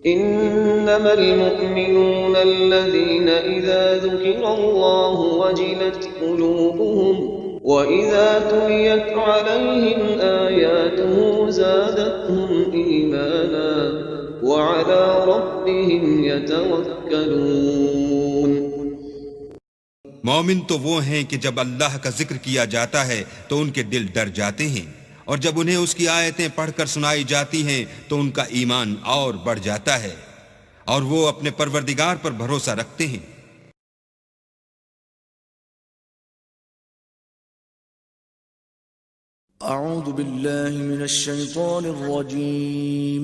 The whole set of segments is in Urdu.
إنما المؤمنون الذين إذا ذكر الله وجلت قلوبهم وإذا تليت عليهم آياته زادتهم إيمانا وعلى ربهم يتوكلون۔ مومن تو وہ ہیں کہ جب اللہ کا ذکر کیا جاتا ہے تو ان کے دل ڈر جاتے ہیں، اور جب انہیں اس کی آیتیں پڑھ کر سنائی جاتی ہیں تو ان کا ایمان اور بڑھ جاتا ہے، اور وہ اپنے پروردگار پر بھروسہ رکھتے ہیں۔ اعوذ باللہ من الشیطان الرجیم،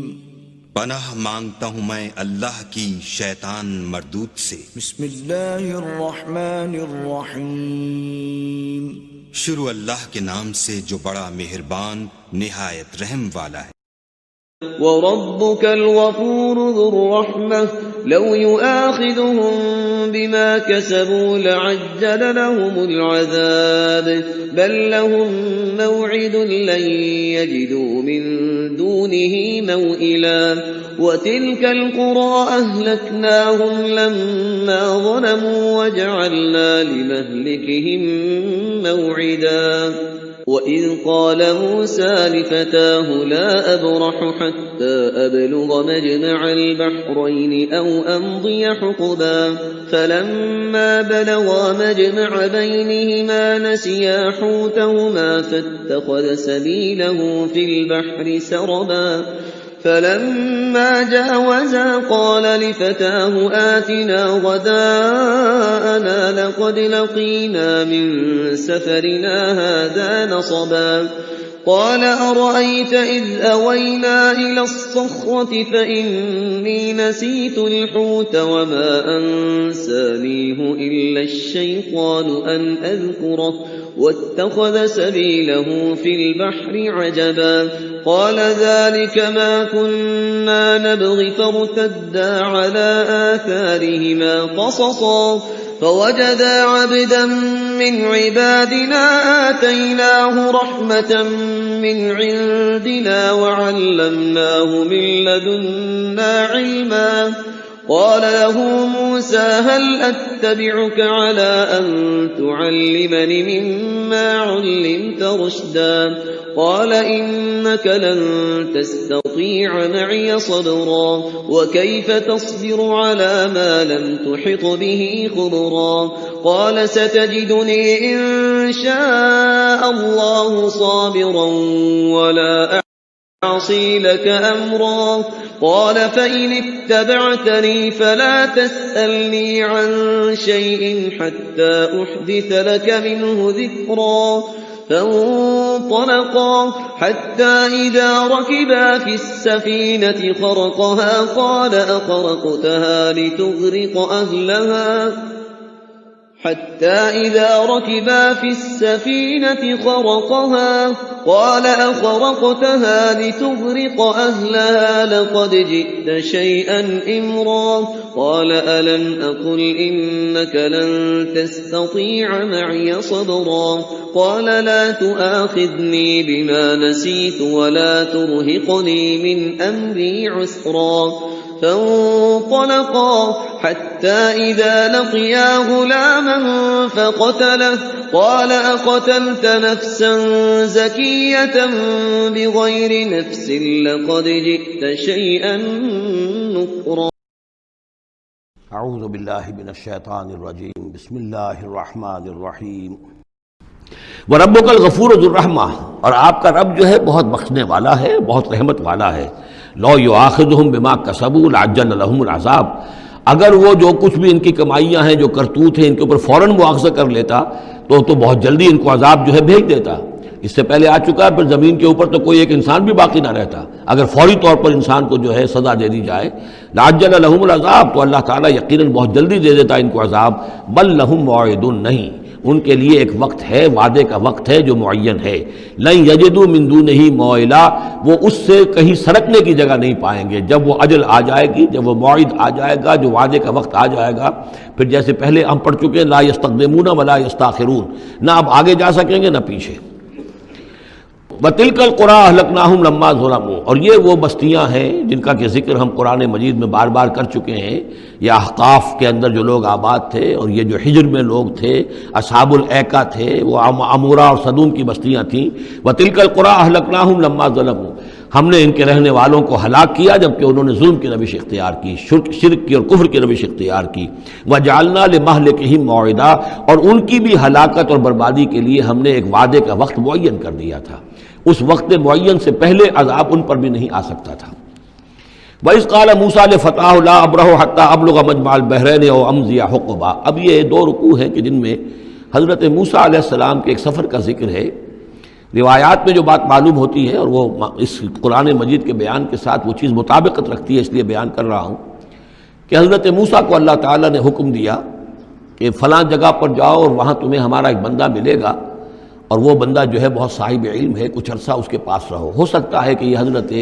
پناہ مانگتا ہوں میں اللہ کی شیطان مردود سے۔ بسم اللہ الرحمن الرحیم، شروع اللہ کے نام سے جو بڑا مہربان نہایت رحم والا ہے۔ وَرَبُّكَ الْغَفُورُ ذُو الرَّحْمَةِ لَوْ يُؤَاخِذُهُم بِمَا كَسَبُوا لَعَجَّلَ لَهُمُ الْعَذَابَ بَل لَّهُم مَّوْعِدٌ لَّن يَجِدُوا مِن دُونِهِ مَوْئِلًا وَتِلْكَ الْقُرَىٰ أَهْلَكْنَاهُمْ لَمَّا ظَلَمُوا وَجَعَلْنَا لِمَهْلِكِهِم مَّوْعِدًا۔ وَإِذْ قَالَ مُوسَىٰ لِفَتَاهُ لَا أَبْرَحُ حَتَّىٰ أَبْلُغَ مَجْمَعَ الْبَحْرَيْنِ أَوْ أَمْضِيَ حُقُبًا فَلَمَّا بَلَغَا مَجْمَعَ بَيْنِهِمَا نَسِيَا حُوتَهُمَا فَاتَّخَذَ سَبِيلَهُ فِي الْبَحْرِ سَرَبًا فَلَمَّا جَاوَزَا قَالَ لِفَتَاهُ آتِنَا غَدَاءَنَا لَقَدْ لَقِينَا مِن سَفَرِنَا هَٰذَا نَصَبًا قَالَ أَرَأَيْتَ إِذْ أَوَيْنَا إِلَى الصَّخْرَةِ فَإِنِّي نَسِيتُ الْحُوتَ وَمَا أَنسَانِيهُ إِلَّا الشَّيْطَانُ أَنْ أَذْكُرَهُ وَاتَّخَذَ سَبِيلَهُ فِي الْبَحْرِ عَجَبًا قَالَ ذَلِكَ مَا كُنَّا نَبْغِ فَارْتَدَّا عَلَىٰ آثَارِهِمَا قَصَصًا فَوَجَدَا عَبْدًا مِّنْ عِبَادِنَا آتَيْنَاهُ رَحْمَةً مِّنْ عِندِنَا وَعَلَّمْنَاهُ مِن لَّدُنَّا عِلْمًا قال له موسى هل أتبعك على أن تعلمني مما علمت رشدا قال إنك لن تستطيع معي صبرا وكيف تصبر على ما لم تحط به خبرا قال ستجدني إن شاء الله صابرا ولا أعصي لك أمرا قال فإن اتبعتني فلا تسألني عن شيء حتى أحدث لك منه ذكرا فانطلقا حتى إذا ركبا في السفينة خرقها قال أخرقتها لتغرق أهلها حتى إذا ركبا في السفينة خرقها قال أخرقتها لتغرق أهلها لقد جئت شيئا إمرا قال ألم أقل إنك لن تستطيع معي صبرا قال لا تؤاخذني بما نسيت ولا ترهقني من أمري عسرا فانطلقا حتى إذا لقيا غلاما فقتله قال أقتلت نفسا زكية بغير نفس لقد جئت شيئا نكرا۔ اعوذ باللہ من الشیطان الرجیم، بسم اللہ الرحمن الرحیم۔ وَرَبُّكَ الْغَفُورُ ذُو الرَّحْمَةِ، اور آپ کا رب جو ہے بہت بخشنے والا ہے، بہت رحمت والا ہے۔ لَوْ يُؤَاخِذُهُم بِمَا كَسَبُوا لَعَجَّلَ لَهُمُ الْعَذَابَ، اگر وہ جو کچھ بھی ان کی کمائیاں ہیں، جو کرتوت ہیں، ان کے اوپر فوراً مواخذہ کر لیتا تو بہت جلدی ان کو عذاب جو ہے بھیج دیتا۔ اس سے پہلے آ چکا ہے، پھر زمین کے اوپر تو کوئی ایک انسان بھی باقی نہ رہتا اگر فوری طور پر انسان کو جو ہے سزا دے دی جائے۔ لَعَجَّلَ لَهُمُ الْعَذَابَ، تو اللہ تعالیٰ یقیناً بہت جلدی دے دیتا ان کو عذاب۔ بل لَهُم مَوْعِدٌ، نہیں، ان کے لیے ایک وقت ہے، وعدے کا وقت ہے جو معین ہے۔ لَن يَجِدُوا مِن دُونِهِ مَوْئِلًا، وہ اس سے کہیں سرکنے کی جگہ نہیں پائیں گے۔ جب وہ اجل آ جائے گی، جب وہ موعد آ جائے گا، جو وعدے کا وقت آ جائے گا، پھر جیسے پہلے ہم پڑھ چکے ہیں، لا يستقدمون ولا يستاخرون، نہ اب آگے جا سکیں گے نہ پیچھے۔ وَتِلْكَ الْقُرَىٰ أَهْلَكْنَاهُمْ لَمَّا ظُلَمُوا، اور یہ وہ بستیاں ہیں جن کا کہ ذکر ہم قرآن مجید میں بار بار کر چکے ہیں، یا احقاف کے اندر جو لوگ آباد تھے، اور یہ جو حجر میں لوگ تھے، اصحاب الایکہ تھے، وہ عمورہ اور صدوم کی بستیاں تھیں۔ وَتِلْكَ الْقُرَىٰ أَهْلَكْنَاهُمْ لَمَّا ظَلَمُوا، ہم نے ان کے رہنے والوں کو ہلاک کیا جبکہ انہوں نے ظلم کی روش اختیار کی، شرک کی اور کفر کی روش اختیار کی۔ وَجَعَلْنَا لِمَهْلِكِهِمْ مَوْعِدًا، اور ان کی بھی ہلاکت اور بربادی کے لیے ہم نے ایک وعدے کا وقت معین کر دیا تھا، اس وقت معین سے پہلے عذاب ان پر بھی نہیں آ سکتا تھا۔ وَإِذْ قَالَ مُوسَىٰ لِفَتَاهُ لَا أَبْرَحُ حَتَّىٰ أَبْلُغَ مَجْمَعَ الْبَحْرَيْنِ أَوْ أَمْضِيَ حُقُبًا۔ اب یہ دو رکوع ہیں کہ جن میں حضرت موسیٰ علیہ السلام کے ایک سفر کا ذکر ہے۔ روایات میں جو بات معلوم ہوتی ہے، اور وہ اس قرآن مجید کے بیان کے ساتھ وہ چیز مطابقت رکھتی ہے، اس لیے بیان کر رہا ہوں کہ حضرت موسیٰ کو اللہ تعالیٰ نے حکم دیا کہ فلاں جگہ پر جاؤ اور وہاں تمہیں ہمارا ایک بندہ ملے گا، اور وہ بندہ جو ہے بہت صاحب علم ہے، کچھ عرصہ اس کے پاس رہو۔ ہو سکتا ہے کہ یہ حضرت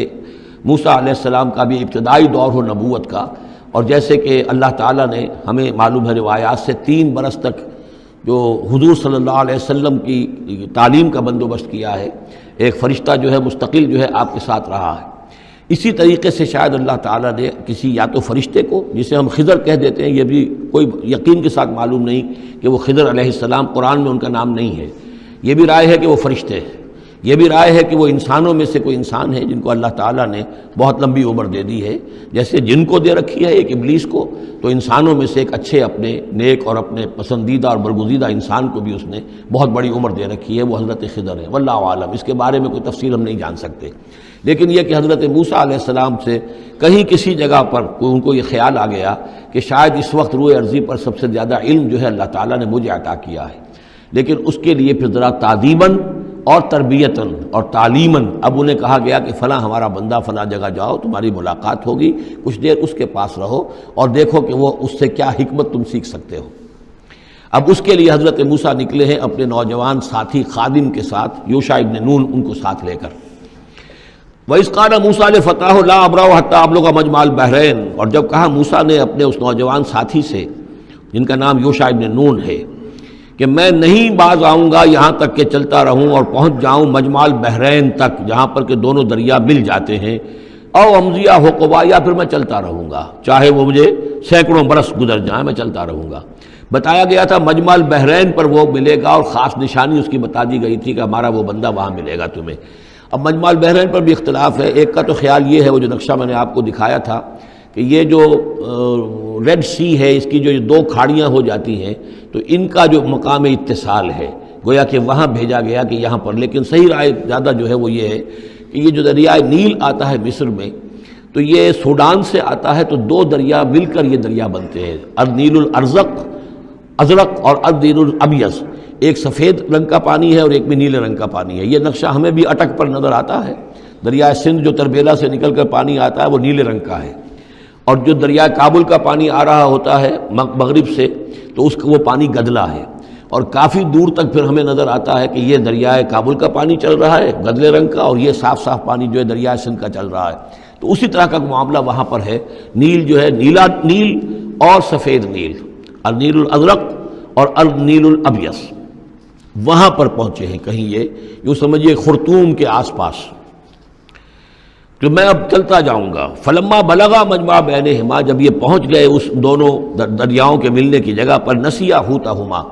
موسیٰ علیہ السلام کا بھی ابتدائی دور ہو نبوت کا، اور جیسے کہ اللہ تعالیٰ نے ہمیں معلوم ہے روایات سے 3 برس تک جو حضور صلی اللہ علیہ وسلم کی تعلیم کا بندوبست کیا ہے، ایک فرشتہ جو ہے مستقل جو ہے آپ کے ساتھ رہا ہے، اسی طریقے سے شاید اللہ تعالیٰ نے کسی یا تو فرشتے کو، جسے ہم خضر کہہ دیتے ہیں، یہ بھی کوئی یقین کے ساتھ معلوم نہیں کہ وہ خضر علیہ السلام، قرآن میں ان کا نام نہیں ہے، یہ بھی رائے ہے کہ وہ فرشتے ہیں، یہ بھی رائے ہے کہ وہ انسانوں میں سے کوئی انسان ہے جن کو اللہ تعالیٰ نے بہت لمبی عمر دے دی ہے، جیسے جن کو دے رکھی ہے ایک ابلیس کو، تو انسانوں میں سے ایک اچھے اپنے نیک اور اپنے پسندیدہ اور برگزیدہ انسان کو بھی اس نے بہت بڑی عمر دے رکھی ہے، وہ حضرت خضر ہے۔ واللہ عالم، اس کے بارے میں کوئی تفصیل ہم نہیں جان سکتے، لیکن یہ کہ حضرت موسیٰ علیہ السلام سے کہیں کسی جگہ پر ان کو یہ خیال آ گیا کہ شاید اس وقت روئے ارضی پر سب سے زیادہ علم جو ہے اللہ تعالیٰ نے مجھے عطا کیا ہے، لیکن اس کے لیے پھر ذرا تعدیباً اور تربیتاً اور تعلیماً اب انہیں کہا گیا کہ فلاں ہمارا بندہ فلاں جگہ جاؤ، تمہاری ملاقات ہوگی، کچھ دیر اس کے پاس رہو اور دیکھو کہ وہ اس سے کیا حکمت تم سیکھ سکتے ہو۔ اب اس کے لیے حضرت موسیٰ نکلے ہیں اپنے نوجوان ساتھی خادم کے ساتھ، یوشع ابن نون ان کو ساتھ لے کر۔ وَإِذْ قَالَ مُوسَىٰ لِفَتَاهُ لَا أَبْرَحُ حَتَّىٰ أَبْلُغَ مَجْمَعَ الْبَحْرَيْنِ، اور جب کہا موسیٰ نے اپنے اس نوجوان ساتھی سے جن کا نام یوشع ابن نون ہے کہ میں نہیں باز آؤں گا یہاں تک کہ چلتا رہوں اور پہنچ جاؤں مجمع البحرین تک، جہاں پر کہ دونوں دریا مل جاتے ہیں، او امضیہ حقبا، یا پھر میں چلتا رہوں گا، چاہے وہ مجھے سینکڑوں برس گزر جائیں میں چلتا رہوں گا۔ بتایا گیا تھا مجمع البحرین پر وہ ملے گا، اور خاص نشانی اس کی بتا دی گئی تھی کہ ہمارا وہ بندہ وہاں ملے گا تمہیں۔ اب مجمع البحرین پر بھی اختلاف ہے، ایک کا تو خیال یہ ہے، وہ جو نقشہ میں نے آپ کو دکھایا تھا، کہ یہ جو ریڈ سی ہے، اس کی جو 2 کھاڑیاں ہو جاتی ہیں، تو ان کا جو مقام اتصال ہے گویا کہ وہاں بھیجا گیا کہ یہاں پر، لیکن صحیح رائے زیادہ جو ہے وہ یہ ہے کہ یہ جو دریائے نیل آتا ہے مصر میں، تو یہ سوڈان سے آتا ہے، تو 2 دریا مل کر یہ دریا بنتے ہیں، النیل الازرق اور النیل الابیض، ایک سفید رنگ کا پانی ہے اور ایک بھی نیلے رنگ کا پانی ہے۔ یہ نقشہ ہمیں بھی اٹک پر نظر آتا ہے، دریائے سندھ جو تربیلا سے نکل کر پانی آتا ہے وہ نیلے رنگ کا ہے، اور جو دریائے کابل کا پانی آ رہا ہوتا ہے مغرب سے تو اس کا وہ پانی گدلا ہے، اور کافی دور تک پھر ہمیں نظر آتا ہے کہ یہ دریائے کابل کا پانی چل رہا ہے گدلے رنگ کا، اور یہ صاف صاف پانی جو ہے دریائے سندھ کا چل رہا ہے۔ تو اسی طرح کا معاملہ وہاں پر ہے، نیل جو ہے نیلا نیل اور سفید نیل، النیل الازرق اور النیل الابیض، وہاں پر پہنچے ہیں کہیں، یہ یوں سمجھیے خرطوم کے آس پاس، کہ میں اب چلتا جاؤں گا۔ فلما بلغا مجمع بینہما، جب یہ پہنچ گئے اس دونوں دریاؤں کے ملنے کی جگہ پر، نسیا حوتہما،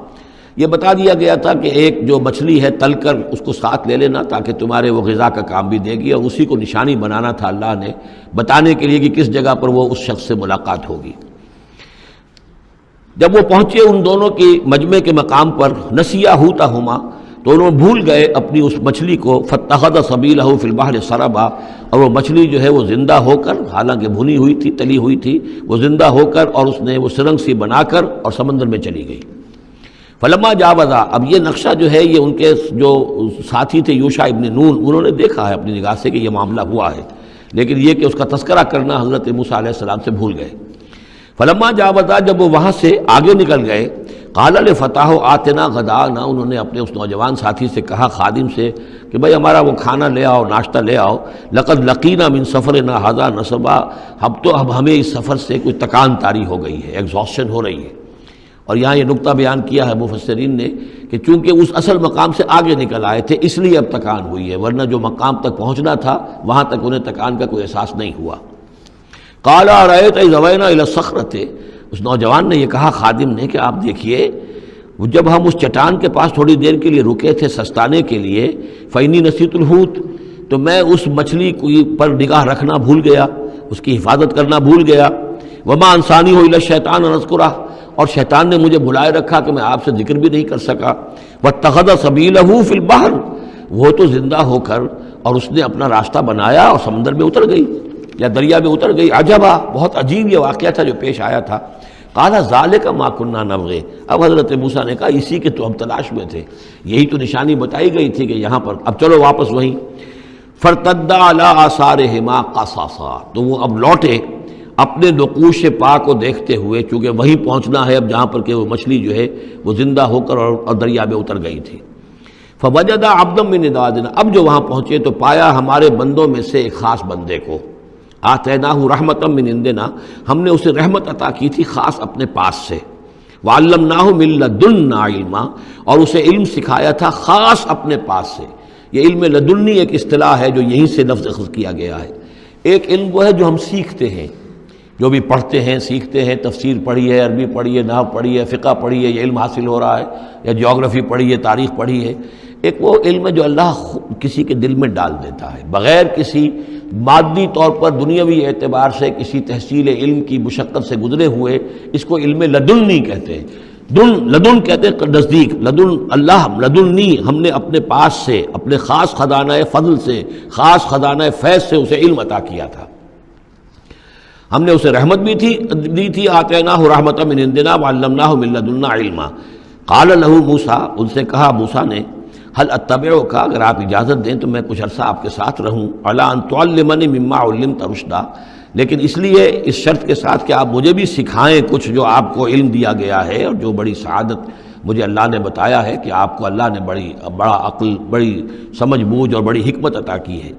یہ بتا دیا گیا تھا کہ ایک جو مچھلی ہے تل کر اس کو ساتھ لے لینا تاکہ تمہارے وہ غذا کا کام بھی دے گی، اور اسی کو نشانی بنانا تھا اللہ نے بتانے کے لیے کہ کس جگہ پر وہ اس شخص سے ملاقات ہوگی۔ جب وہ پہنچے ان دونوں کی مجمع کے مقام پر، نسیا حوتہما، تو انہوں بھول گئے اپنی اس مچھلی کو، فاتخذ سبیلہ فی البحر سربا، اور وہ مچھلی جو ہے وہ زندہ ہو کر، حالانکہ بھنی ہوئی تھی تلی ہوئی تھی، وہ زندہ ہو کر اور اس نے وہ سرنگ سی بنا کر اور سمندر میں چلی گئی۔ فلما جاوزا، اب یہ نقشہ جو ہے یہ ان کے جو ساتھی تھے یوشع ابن نون، انہوں نے دیکھا ہے اپنی نگاہ سے کہ یہ معاملہ ہوا ہے، لیکن یہ کہ اس کا تذکرہ کرنا حضرت موسیٰ علیہ السلام سے بھول گئے۔ فلما جاوزا، جب وہ وہاں سے آگے نکل گئے، قال لفتاه آتنا غداءنا، انہوں نے اپنے اس نوجوان ساتھی سے کہا، خادم سے، کہ بھائی ہمارا وہ کھانا لے آؤ، ناشتہ لے آؤ، لقد لقینا من سفرنا ھذا نصبا، اب ہمیں اس سفر سے کوئی تکان طاری ہو گئی ہے، ایگزاسشن ہو رہی ہے، اور یہاں یہ نقطہ بیان کیا ہے مفسرین نے کہ چونکہ اس اصل مقام سے آگے نکل آئے تھے اس لیے اب تکان ہوئی ہے، ورنہ جو مقام تک پہنچنا تھا وہاں تک انہیں تکان کا کوئی احساس نہیں ہوا۔ قال ارأیت اذ اوینا الی الصخرۃ، اس نوجوان نے یہ کہا خادم نے کہ آپ دیکھیے جب ہم اس چٹان کے پاس تھوڑی دیر کے لیے رکے تھے سستانے کے لیے، فإنی نسیت الحوت، تو میں اس مچھلی پر نگاہ رکھنا بھول گیا، اس کی حفاظت کرنا بھول گیا، وما انسانی الا الشیطان ان اذکرہ، اور شیطان نے مجھے بلائے رکھا کہ میں آپ سے ذکر بھی نہیں کر سکا، واتخذ سبیلہ فی البحر، وہ تو زندہ ہو کر اور اس نے اپنا راستہ بنایا اور سمندر میں اتر گئی یا دریا میں اتر گئی، عجبا، بہت عجیب یہ واقعہ تھا جو پیش آیا تھا۔ قال ذالک ما کنا نبغی، اب حضرت موسیٰ نے کہا اسی کے تو ہم تلاش میں تھے، یہی تو نشانی بتائی گئی تھی کہ یہاں پر، اب چلو واپس وہیں۔ فارتدا علی آثارہما قصصا، تو وہ اب لوٹے اپنے نقوش پا کو دیکھتے ہوئے، چونکہ وہیں پہنچنا ہے اب جہاں پر کہ وہ مچھلی جو ہے وہ زندہ ہو کر اور دریا میں اتر گئی تھی۔ فوجد عبدا من عبادنا، اب جو وہاں پہنچے تو پایا ہمارے بندوں میں سے ایک خاص بندے کو، آتیناہ رحمتا من عندنا، ہم نے اسے رحمت عطا کی تھی خاص اپنے پاس سے، وعلمناہ من لدنا علما، اور اسے علم سکھایا تھا خاص اپنے پاس سے۔ یہ علم لدنی ایک اصطلاح ہے جو یہیں سے لفظ اخذ کیا گیا ہے۔ ایک علم وہ ہے جو ہم سیکھتے ہیں، جو بھی پڑھتے ہیں سیکھتے ہیں، تفسیر پڑھی ہے، عربی پڑھی ہے، نحو پڑھی ہے، فقہ پڑھی ہے، یہ علم حاصل ہو رہا ہے، یا جیوگرافی پڑھی ہے، تاریخ پڑھی ہے۔ ایک وہ علم ہے جو اللہ کسی کے دل میں ڈال دیتا ہے بغیر کسی مادی طور پر دنیاوی اعتبار سے کسی تحصیل علم کی مشقت سے گزرے ہوئے، اس کو علم لدنی کہتے ہیں۔ لدن کہتے ہیں نزدیک، لدن اللہ، لدنی ہم نے اپنے پاس سے، اپنے خاص خزانہ فضل سے، خاص خزانہ فیض سے اسے علم عطا کیا تھا، ہم نے اسے رحمت بھی دی تھی، آتیناہ رحمتا من عندنا وعلمناہ من لدنا علما۔ قال لہ موسیٰ، ان سے کہا موسیٰ نے، هل اتبعک، اگر آپ اجازت دیں تو میں کچھ عرصہ آپ کے ساتھ رہوں، علی ان تعلمنی مما علمت رشدا، لیکن اس لیے اس شرط کے ساتھ کہ آپ مجھے بھی سکھائیں کچھ جو آپ کو علم دیا گیا ہے اور جو بڑی سعادت مجھے اللہ نے بتایا ہے کہ آپ کو اللہ نے بڑا عقل، بڑی سمجھ بوجھ اور بڑی حکمت عطا کی ہے۔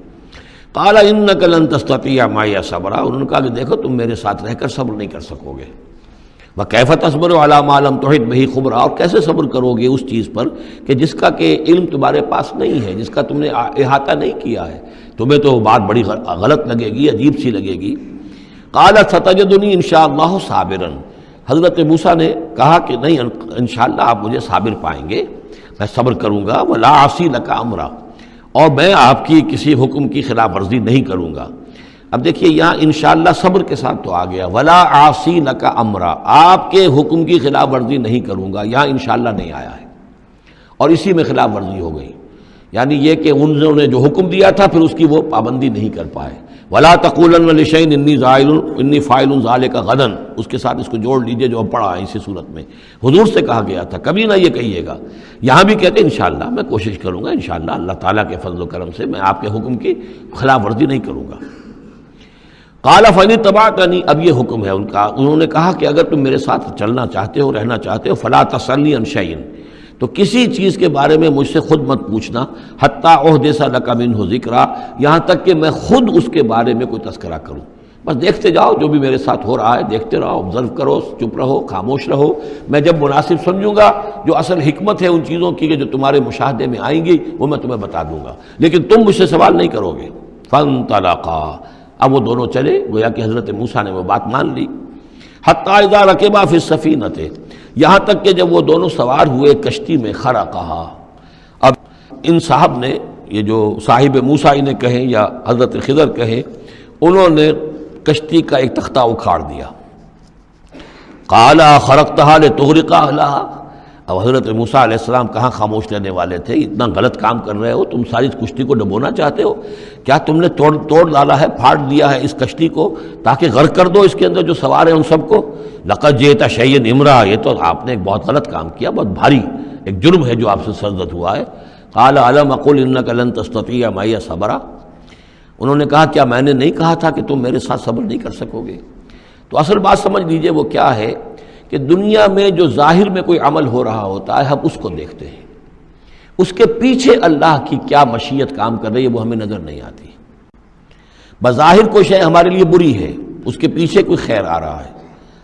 قال انک لن تستطیع معی صبرا، انہوں نے کہا کہ دیکھو تم میرے ساتھ رہ کر صبر نہیں کر سکو گے، وکیف تصبر علی ما لم تحط بہ خبرا، اور کیسے صبر کرو گے اس چیز پر کہ جس کا کہ علم تمہارے پاس نہیں ہے، جس کا تم نے احاطہ نہیں کیا ہے، تمہیں تو بات بڑی غلط لگے گی، عجیب سی لگے گی۔ قال ستجدنی ان شاء اللہ صابرا، حضرت موسیٰ نے کہا کہ نہیں انشاءاللہ آپ مجھے صابر پائیں گے، میں صبر کروں گا، ولا اعصی لک امرا، اور میں آپ کی کسی حکم کی خلاف ورزی نہیں کروں گا۔ اب دیکھیے یہاں انشاءاللہ صبر کے ساتھ تو آ گیا، ولا اعصی لک امرا، آپ کے حکم کی خلاف ورزی نہیں کروں گا، یہاں انشاءاللہ نہیں آیا ہے، اور اسی میں خلاف ورزی ہو گئی، یعنی یہ کہ انہوں نے جو حکم دیا تھا پھر اس کی وہ پابندی نہیں کر پائے۔ ولا تقولن لشیء انی فاعل ذلک غدا، اس کے ساتھ اس کو جوڑ لیجئے جو اب پڑھا ہے اسی صورت میں، حضور سے کہا گیا تھا کبھی نہ یہ کہیے گا، یہاں بھی کہتے ہیں انشاءاللہ میں کوشش کروں گا، انشاءاللہ اللہ تعالیٰ کے فضل و کرم سے میں آپ کے حکم کی خلاف ورزی نہیں کروں گا۔ قال فإن اتبعتنی، اب یہ حکم ہے ان کا، انہوں نے کہا کہ اگر تم میرے ساتھ چلنا چاہتے ہو، رہنا چاہتے ہو، فلا تسألنی عن شیء، تو کسی چیز کے بارے میں مجھ سے خود مت پوچھنا، حتی احدث لک منہ ذکرا، یہاں تک کہ میں خود اس کے بارے میں کوئی تذکرہ کروں، بس دیکھتے جاؤ جو بھی میرے ساتھ ہو رہا ہے، دیکھتے رہو، آبزرو کرو، چپ رہو، خاموش رہو، میں جب مناسب سمجھوں گا جو اصل حکمت ہے ان چیزوں کی کہ جو تمہارے مشاہدے میں آئیں گی وہ میں تمہیں بتا دوں گا، لیکن تم مجھ سے سوال نہیں کرو گے۔ فانطلقا، اب وہ دونوں چلے، گویا کہ حضرت موسیٰ نے وہ بات مان لی۔ حتی اذا رکبا فی السفینۃ، یہاں تک کہ جب وہ دونوں سوار ہوئے کشتی میں، خرقہا، اب ان صاحب نے، یہ جو صاحب موسیٰ انہیں کہیں یا حضرت خضر کہیں، انہوں نے کشتی کا ایک تختہ اکھاڑ دیا۔ قال خرقتہا لتغرق اہلہا، اب حضرت موسیٰ علیہ السلام کہاں خاموش رہنے والے تھے، اتنا غلط کام کر رہے ہو تم، ساری کشتی کو ڈبونا چاہتے ہو، کیا تم نے توڑ ڈالا ہے، پھاڑ دیا ہے اس کشتی کو تاکہ غرق کر دو اس کے اندر جو سوار ہیں ان سب کو؟ لقد جئت شیئا امرا، یہ تو آپ نے ایک بہت غلط کام کیا، بہت بھاری ایک جرم ہے جو آپ سے سرزد ہوا ہے۔ قال الم اقل انک لن تستطیع معی صبرا، انہوں نے کہا کیا میں نے نہیں کہا تھا کہ تم میرے ساتھ صبر نہیں کر سکو گے؟ تو اصل بات سمجھ لیجئے وہ کیا ہے کہ دنیا میں جو ظاہر میں کوئی عمل ہو رہا ہوتا ہے ہم اس کو دیکھتے ہیں، اس کے پیچھے اللہ کی کیا مشیت کام کر رہی ہے وہ ہمیں نظر نہیں آتی۔ بظاہر کوئی شے ہمارے لیے بری ہے، اس کے پیچھے کوئی خیر آ رہا ہے،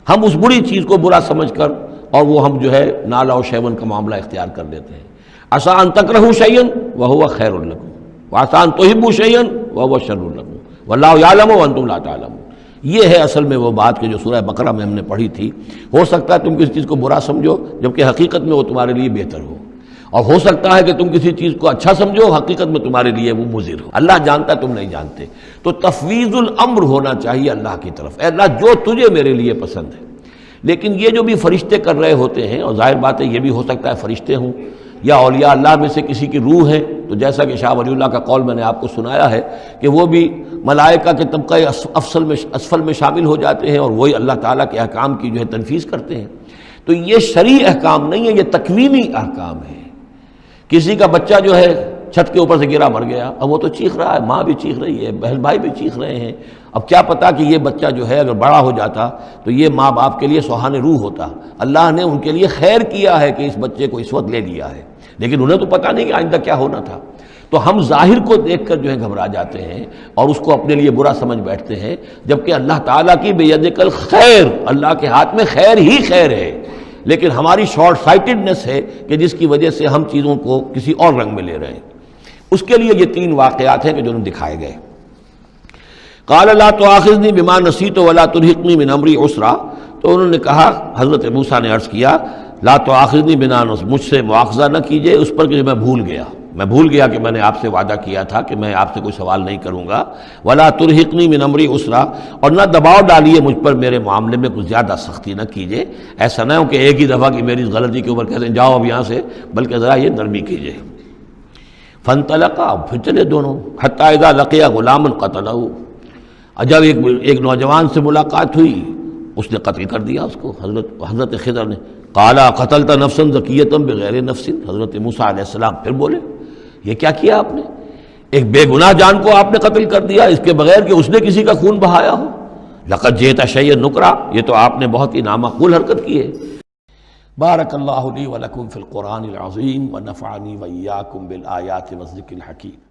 ہم اس بری چیز کو برا سمجھ کر اور وہ ہم جو ہے نالا و شیون کا معاملہ اختیار کر لیتے ہیں۔ عسیٰ ان تکرہوا شیئا وہو خیر لکم وعسیٰ ان تحبوا شیئا وہو شر لکم واللہ یعلم وانتم لا تعلمون۔ یہ ہے اصل میں وہ بات کہ جو سورہ بقرہ میں ہم نے پڑھی تھی۔ ہو سکتا ہے تم کسی چیز کو برا سمجھو جبکہ حقیقت میں وہ تمہارے لیے بہتر ہو، اور ہو سکتا ہے کہ تم کسی چیز کو اچھا سمجھو حقیقت میں تمہارے لیے وہ مضر ہو۔ اللہ جانتا ہے، تم نہیں جانتے۔ تو تفویض الامر ہونا چاہیے اللہ کی طرف، اے اللہ جو تجھے میرے لیے پسند ہے۔ لیکن یہ جو بھی فرشتے کر رہے ہوتے ہیں، اور ظاہر بات ہے یہ بھی ہو سکتا ہے فرشتے ہوں یا اولیاء اللہ میں سے کسی کی روح ہے، تو جیسا کہ شاہ ولی اللہ کا قول میں نے آپ کو سنایا ہے کہ وہ بھی ملائکہ کے طبقہ اسفل میں شامل ہو جاتے ہیں اور وہی اللہ تعالیٰ کے احکام کی جو ہے تنفیذ کرتے ہیں۔ تو یہ شرعی احکام نہیں ہے، یہ تکوینی احکام ہے۔ کسی کا بچہ جو ہے چھت کے اوپر سے گرا مر گیا، اب وہ تو چیخ رہا ہے، ماں بھی چیخ رہی ہے، بہن بھائی بھی چیخ رہے ہیں۔ اب کیا پتا کہ یہ بچہ جو ہے اگر بڑا ہو جاتا تو یہ ماں باپ کے لیے سوہان روح ہوتا۔ اللہ نے ان کے لیے خیر کیا ہے کہ اس بچے کو اس وقت لے لیا ہے، لیکن انہیں تو پتہ نہیں کہ آئندہ کیا ہونا تھا۔ تو ہم ظاہر کو دیکھ کر جو ہے گھبرا جاتے ہیں اور اس کو اپنے لیے برا سمجھ بیٹھتے ہیں، جبکہ اللہ تعالیٰ کی بیدک الخیر، اللہ کے ہاتھ میں خیر ہی خیر ہے، لیکن ہماری شارٹ سائٹڈنس ہے کہ جس کی وجہ سے ہم چیزوں کو کسی اور رنگ میں لے رہے ہیں۔ اس کے لیے یہ 3 واقعات ہیں کہ جو دکھائے گئے۔ قال لا تؤاخذنی بما نسیت ولا ترہقنی من امری عسرا، تو انہوں نے کہا، حضرت موسیٰ نے عرض کیا لا تؤاخذنی بما نسیت، مجھ سے مواخذہ نہ کیجئے اس پر کہ میں بھول گیا کہ میں نے آپ سے وعدہ کیا تھا کہ میں آپ سے کوئی سوال نہیں کروں گا۔ ولا ترہقنی من امری عسرا، اور نہ دباؤ ڈالیے مجھ پر میرے معاملے میں کچھ زیادہ سختی نہ کیجئے۔ ایسا نہ ہو کہ ایک ہی دفعہ کی میری غلطی کے اوپر کہتے ہیں جاؤ اب یہاں سے، بلکہ ذرا یہ نرمی کیجئے۔ فانطلقا، پھر چلے دونوں، حتی اذا لقیا غلاما قتلہ، جب ایک نوجوان سے ملاقات ہوئی اس نے قتل کر دیا اس کو، حضرت خضر نے۔ قال قتلت نفسا زکیۃ بغیر نفس، حضرت موسیٰ علیہ السلام پھر بولے یہ کیا کیا آپ نے؟ ایک بے گناہ جان کو آپ نے قتل کر دیا اس کے بغیر کہ اس نے کسی کا خون بہایا ہو۔ لقد جئت شیئا نکرا، یہ تو آپ نے بہت ہی نامعقول حرکت کی ہے۔ بارک اللہ لی ولکم فی القرآن العظیم ونفعنی وإیاکم بالآیات والذکر الحکیم۔